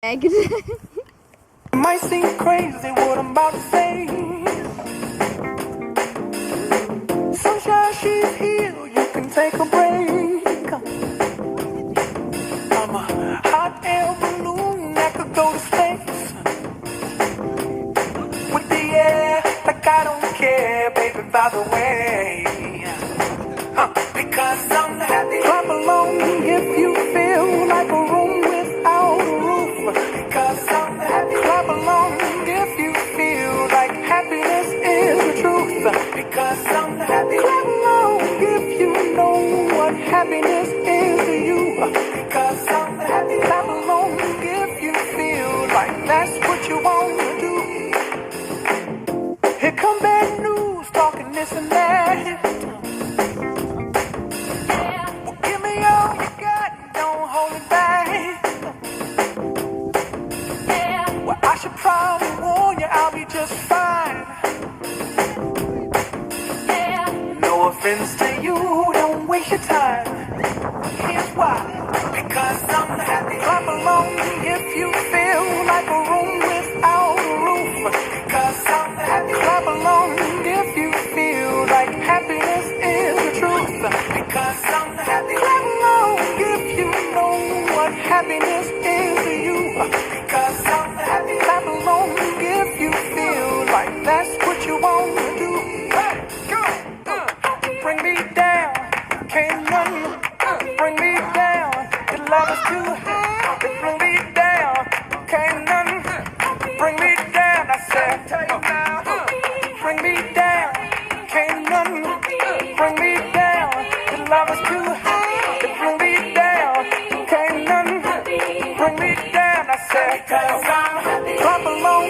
It might seem crazy what I'm about to say. Sunshine, she's here, you can take a break. I'm a hot air balloon that could go to space. With the air, like I don't care, baby, by the way. Because I'm happy. Clap along if you feel like a room without a roof. Because I'm happy. Clap along if you feel like happiness is the truth. Because I'm happy. Clap along if you know what happiness is to you. Because I'm happy. Clap along if you feel like that's what you want to do. Here come bad news, talking this and that. All you got, don't hold it back. Well, I should probably warn you, I'll be just fine. No offense to you, don't waste your time. Here's why. Because I'm happy. Clap along if you feel like a room without a roof. Because I'm happy. Clap along if you feel like happiness is the truth. Because I'm happy. Clap along if you know what happiness is to you. Because I'm happy. Clap along if you feel like that's what you want to do. Hey, go! Bring me down, can't none bring me down. Your love is too high. Bring me down, can't none bring me down. I said, tell you now, bring me down, can't none bring me down. Your love is too high. Bring me down, can't none bring me down. I said, 'cause I'm happy. Clap along